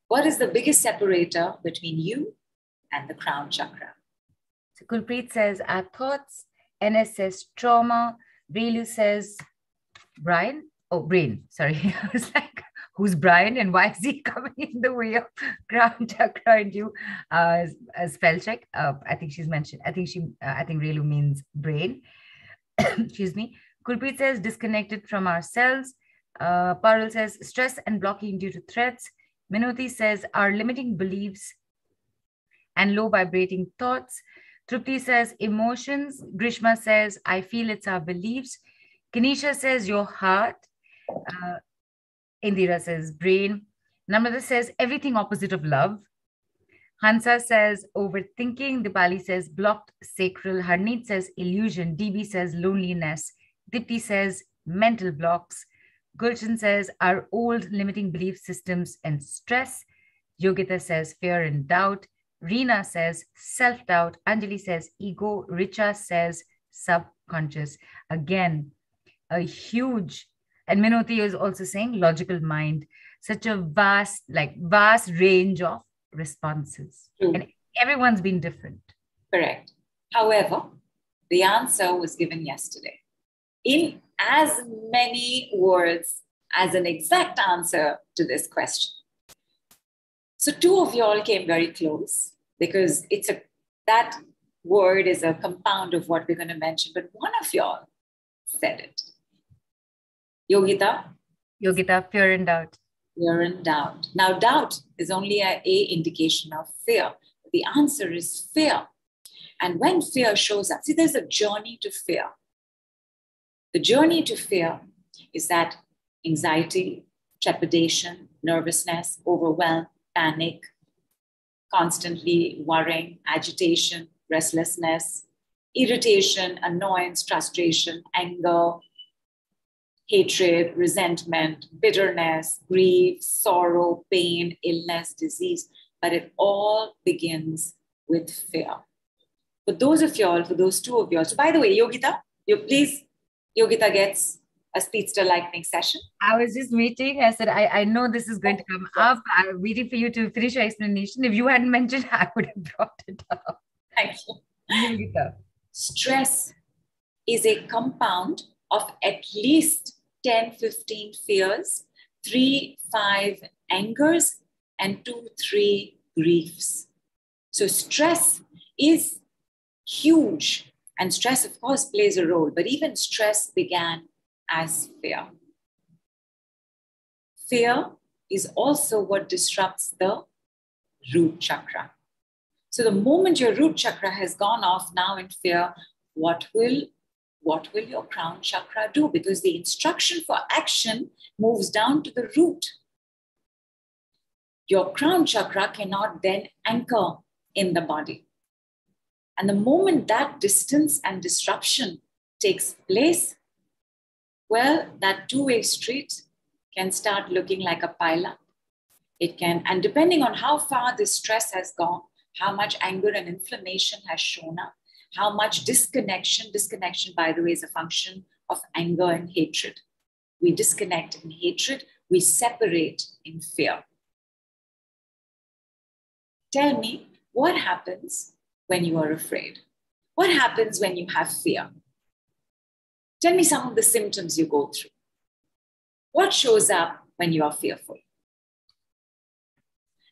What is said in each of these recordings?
What is the biggest separator between you and the crown chakra? So Kulpreet says our thoughts. NS says trauma. Relu says Brian. Oh, brain. Sorry. I was like, who's Brian and why is he coming in the way of crown chakra and you? Spell check. I think she's mentioned. I think Relu means brain. Excuse me. Kulpreet says disconnected from ourselves. Parul says stress and blocking due to threats. Minoti says our limiting beliefs and low vibrating thoughts. Trupti says emotions. Grishma says I feel it's our beliefs. Kanisha says your heart. Indira says brain. Namrata says everything opposite of love. Hansa says overthinking. Dipali says blocked sacral. Harneet says illusion. DB says loneliness. Dipti says mental blocks. Gulshan says our old limiting belief systems and stress. Yogita says fear and doubt. Reena says self-doubt. Anjali says ego. Richa says subconscious. Again, a huge, and Minoti is also saying logical mind. Such a vast range of responses. True. And everyone's been different. Correct. However, the answer was given yesterday in as many words as an exact answer to this question. So two of y'all came very close because that word is a compound of what we're going to mention, but one of y'all said it. Yogita, fear and doubt. Fear and doubt. Now, doubt is only a indication of fear. The answer is fear. And when fear shows up, see, there's a journey to fear. The journey to fear is that anxiety, trepidation, nervousness, overwhelm, panic, constantly worrying, agitation, restlessness, irritation, annoyance, frustration, anger, hatred, resentment, bitterness, grief, sorrow, pain, illness, disease. But it all begins with fear. For those of y'all, for those two of y'all. So by the way, Yogita, Yogita gets a speedster lightning session. I was just waiting. I said, I know this is going to come up. I'm waiting for you to finish your explanation. If you hadn't mentioned, I would have brought it up. Thank you. Yogita. Stress is a compound of at least 10, 15 fears, 3, 5 angers, and 2, 3 griefs. So stress is huge. And stress, of course, plays a role. But even stress began as fear. Fear is also what disrupts the root chakra. So the moment your root chakra has gone off now in fear, what will your crown chakra do? Because the instruction for action moves down to the root. Your crown chakra cannot then anchor in the body. And the moment that distance and disruption takes place, well, that two-way street can start looking like a pile-up. It can, and depending on how far this stress has gone, how much anger and inflammation has shown up, how much disconnection, by the way, is a function of anger and hatred. We disconnect in hatred, we separate in fear. Tell me, what happens when you are afraid? What happens when you have fear? Tell me some of the symptoms you go through. What shows up when you are fearful?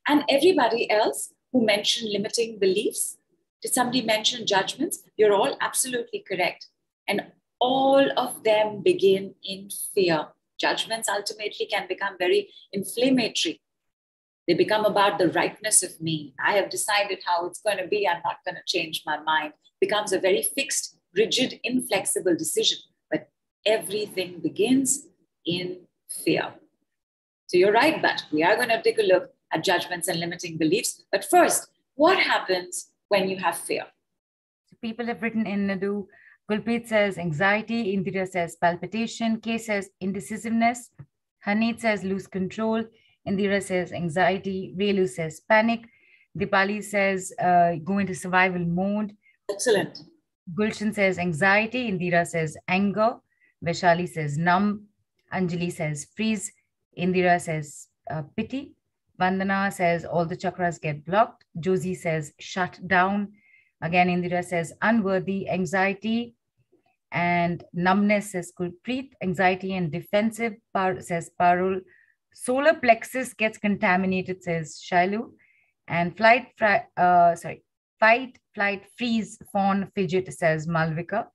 And everybody else who mentioned limiting beliefs, did somebody mention judgments? You're all absolutely correct. And all of them begin in fear. Judgments ultimately can become very inflammatory. They become about the rightness of me. I have decided how it's going to be. I'm not going to change my mind. Becomes a very fixed, rigid, inflexible decision. But everything begins in fear. So you're right, but we are going to take a look at judgments and limiting beliefs. But first, what happens when you have fear? So people have written in Nidhu. Gulpreet says anxiety. Indira says palpitation. K says indecisiveness. Haneet says lose control. Indira says anxiety. Relu says panic. Dipali says go into survival mode. Excellent. Gulshan says anxiety. Indira says anger. Vaishali says numb. Anjali says freeze. Indira says pity. Vandana says all the chakras get blocked. Josie says shut down. Again, Indira says unworthy, anxiety and numbness, says Kulpreet. Anxiety and defensive, says Parul. Solar plexus gets contaminated, says Shailu. And fight, flight, freeze, fawn, fidget, says Malvika.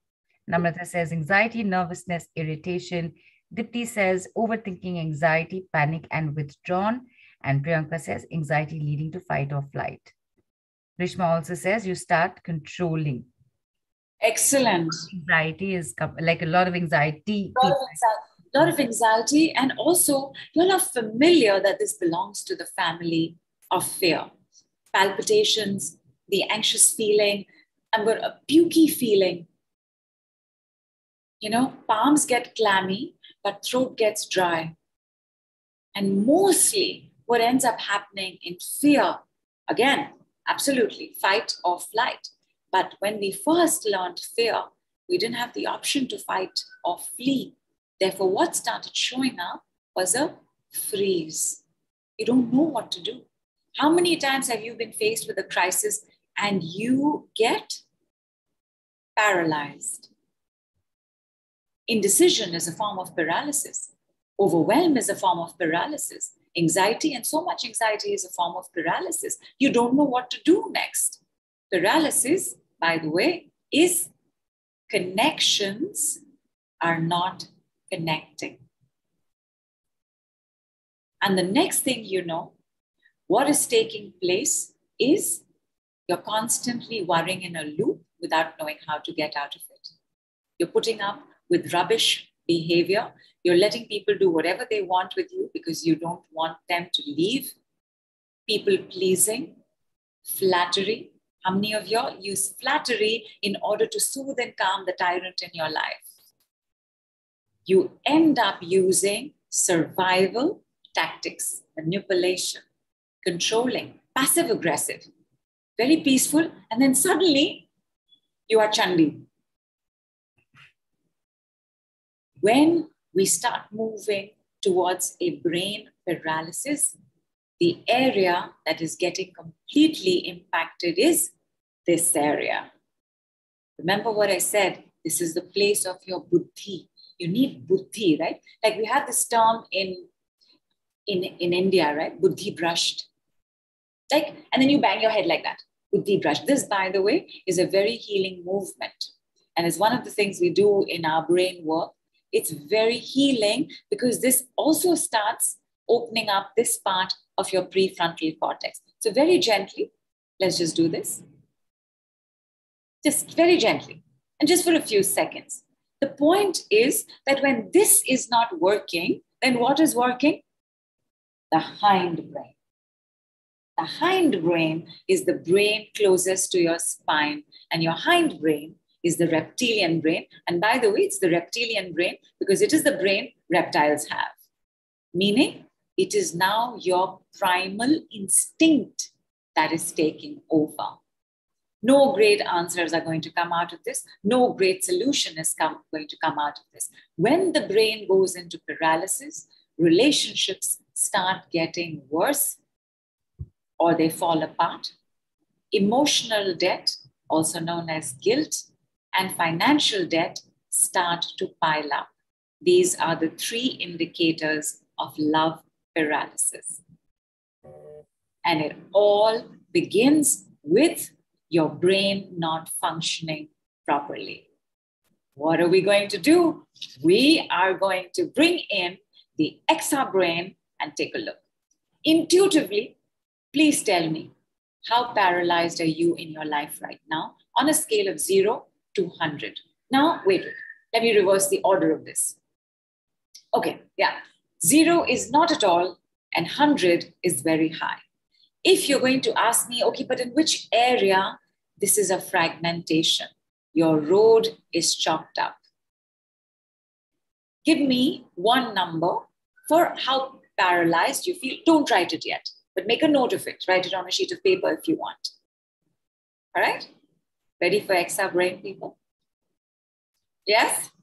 Namrata says anxiety, nervousness, irritation. Dipti says overthinking, anxiety, panic, and withdrawn. And Priyanka says anxiety leading to fight or flight. Rishma also says you start controlling. Excellent. Anxiety is like a lot of anxiety. A lot of anxiety. And also, you're not familiar that this belongs to the family of fear. Palpitations, the anxious feeling, and a pukey feeling. You know, palms get clammy, but throat gets dry. And mostly what ends up happening in fear, again, absolutely, fight or flight. But when we first learned fear, we didn't have the option to fight or flee. Therefore, what started showing up was a freeze. You don't know what to do. How many times have you been faced with a crisis and you get paralyzed? Indecision is a form of paralysis. Overwhelm is a form of paralysis. Anxiety, and so much anxiety, is a form of paralysis. You don't know what to do next. Paralysis, by the way, is connections are not connecting. And the next thing you know, what is taking place is you're constantly worrying in a loop without knowing how to get out of it. You're putting up with rubbish behavior. You're letting people do whatever they want with you because you don't want them to leave. People pleasing, flattery. How many of you use flattery in order to soothe and calm the tyrant in your life? You end up using survival tactics, manipulation, controlling, passive aggressive, very peaceful, and then suddenly you are Chandi. When we start moving towards a brain paralysis, the area that is getting completely impacted is this area. Remember what I said, this is the place of your buddhi. You need buddhi, right? Like we have this term in India, right? Buddhi brushed. Like, and then you bang your head like that, buddhi brushed. This, by the way, is a very healing movement. And it's one of the things we do in our brain work. It's very healing because this also starts opening up this part of your prefrontal cortex. So very gently, let's just do this. Just very gently and just for a few seconds. The point is that when this is not working, then what is working? The hindbrain. The hindbrain is the brain closest to your spine, and your hindbrain is the reptilian brain. And by the way, it's the reptilian brain because it is the brain reptiles have. Meaning, it is now your primal instinct that is taking over. No great answers are going to come out of this. No great solution is going to come out of this. When the brain goes into paralysis, relationships start getting worse or they fall apart. Emotional debt, also known as guilt, and financial debt start to pile up. These are the three indicators of love paralysis. And it all begins with your brain not functioning properly. What are we going to do? We are going to bring in the Exa brain and take a look. Intuitively, please tell me, how paralyzed are you in your life right now on a scale of 0 to 100? Now, wait, let me reverse the order of this. Okay, yeah. 0 is not at all, and 100 is very high. If you're going to ask me, okay, but in which area? This is a fragmentation. Your road is chalked up. Give me one number for how paralyzed you feel. Don't write it yet, but make a note of it. Write it on a sheet of paper if you want. All right? Ready for Exa brain, people? Yes?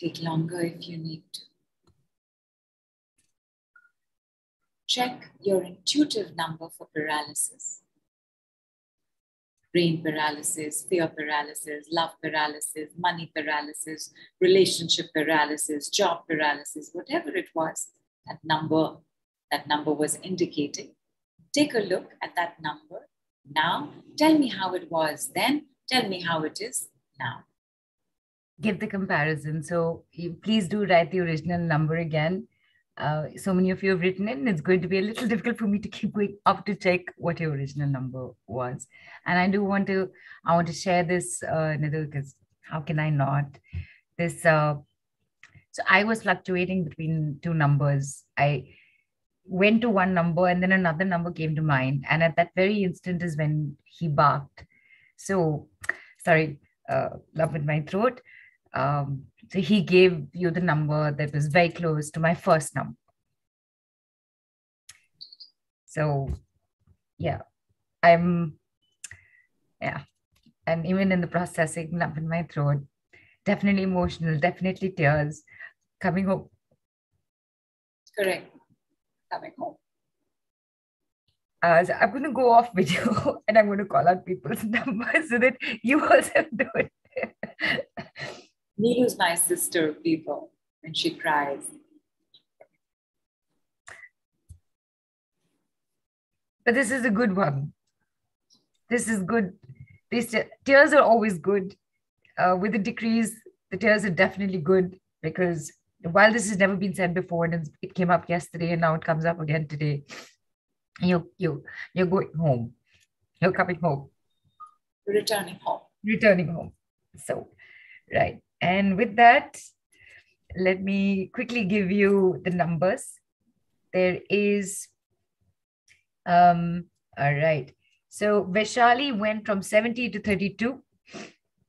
Take longer if you need to. Check your intuitive number for paralysis. Brain paralysis, fear paralysis, love paralysis, money paralysis, relationship paralysis, job paralysis, whatever it was, that number was indicating. Take a look at that number now. Tell me how it was then. Tell me how it is now. Give the comparison. So please do write the original number again. So many of you have written it, and it's going to be a little difficult for me to keep going up to check what your original number was. And I want to share this, Nidhu, because how can I not? This, so I was fluctuating between two numbers. I went to one number and then another number came to mind. And at that very instant is when he barked. So, sorry, lump in my throat. So he gave you the number that was very close to my first number. So yeah, and even in the processing, lump in my throat, definitely emotional, definitely tears, coming home. Correct, coming home. So I'm going to go off video and I'm going to call out people's numbers so that you also do it. Nidhu's my sister, people, when she cries. But this is a good one. This is good. These tears are always good. With the decrees, the tears are definitely good, because while this has never been said before, and it came up yesterday and now it comes up again today, you're going home. You're coming home. Returning home. Returning home. So, right. And with that, let me quickly give you the numbers. There is, all right. So Vaishali went from 70 to 32.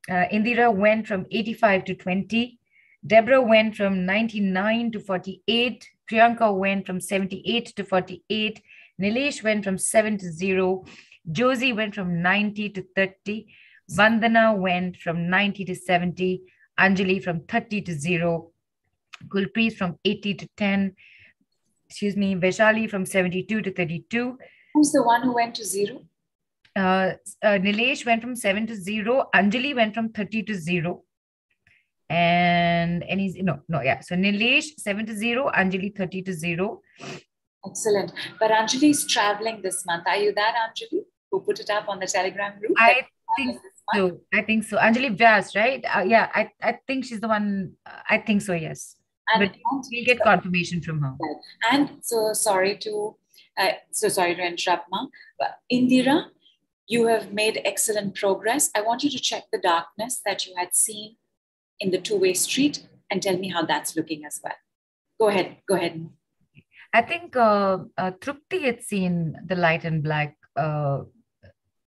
Indira went from 85 to 20. Deborah went from 99 to 48. Priyanka went from 78 to 48. Nilesh went from 7 to 0. Josie went from 90 to 30. Vandana went from 90 to 70. Anjali from 30 to 0. Gulpreet from 80 to 10. Vaishali from 72 to 32. Who's the one who went to 0? Nilesh went from 7 to 0. Anjali went from 30 to 0. And he's, So Nilesh 7 to 0. Anjali 30 to 0. Excellent. But Anjali is traveling this month. Are you that Anjali who put it up on the Telegram group? I think so. Anjali Vyas, right? I think she's the one. I think so, yes. But we'll get confirmation from her. Right. And so sorry to interrupt, Ma. But Indira, you have made excellent progress. I want you to check the darkness that you had seen in the two-way street and tell me how that's looking as well. Go ahead. I think Trupti had seen the light and black.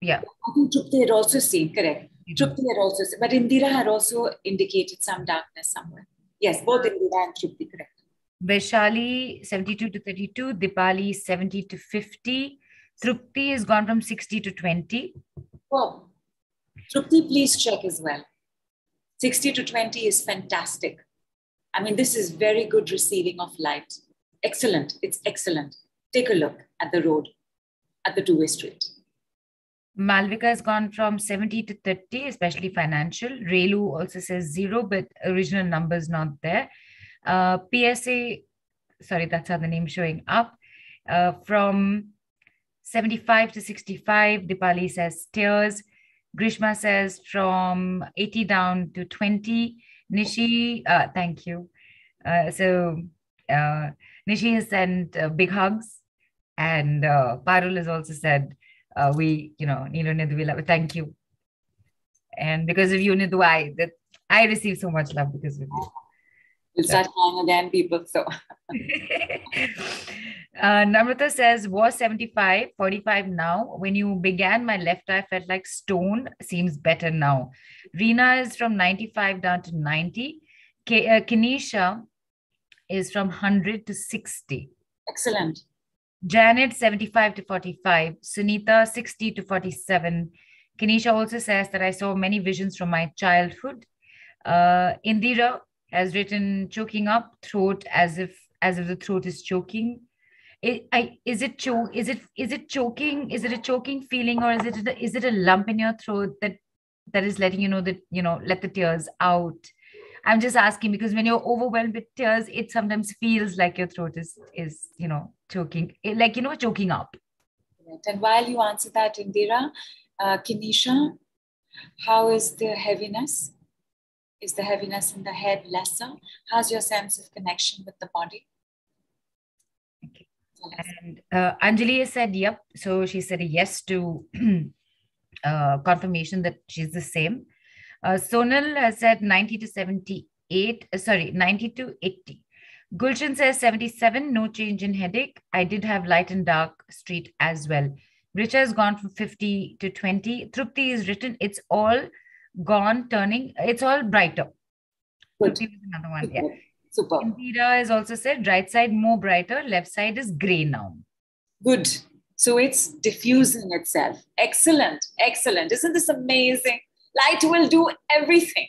Yeah. I think Trupti had also seen, correct. Trupti had also seen, but Indira had also indicated some darkness somewhere. Yes, both Indira and Trupti, correct. Vaishali 72 to 32, Dipali 70 to 50. Trupti has gone from 60 to 20. Oh, Trupti, please check as well. 60 to 20 is fantastic. I mean, this is very good receiving of light. Excellent. It's excellent. Take a look at the road, at the two-way street. Malvika has gone from 70 to 30, especially financial. Relu also says 0, but original numbers not there. PSA, sorry, that's how the name's showing up. From 75 to 65, Dipali says tears. Grishma says from 80 down to 20. Nishi, thank you. Nishi has sent big hugs. And Parul has also said, Nidhu, we love it. Thank you. And because of you, Nidhu, I receive so much love because of you. We'll start crying again, people. So Namrata says, was 75, 45 now. When you began, my left eye felt like stone. Seems better now. Reena is from 95 down to 90. Kinesha is from 100 to 60. Excellent. Janet 75 to 45. Sunita 60 to 47. Kinesha also says that I saw many visions from my childhood. Indira has written choking up, throat as if the throat is choking. Is it choking? Is it a choking feeling, or is it a lump in your throat that is letting you know that, let the tears out? I'm just asking because when you're overwhelmed with tears, it sometimes feels like your throat is choking, like, choking up. And while you answer that, Indira, Kinisha, how is the heaviness? Is the heaviness in the head lesser? How's your sense of connection with the body? Okay. And Anjali has said, yep. So she said a yes to confirmation that she's the same. Sonal has said 90 to 78, 90 to 80. Gulshan says 77, no change in headache. I did have light and dark street as well. Richa has gone from 50 to 20. Trupti is written, it's all gone, turning, it's all brighter. Good. Trupti was another one. Yeah. Super. Indira has also said right side more brighter, left side is gray now. Good. So it's diffusing itself. Excellent. Excellent. Isn't this amazing? Light will do everything.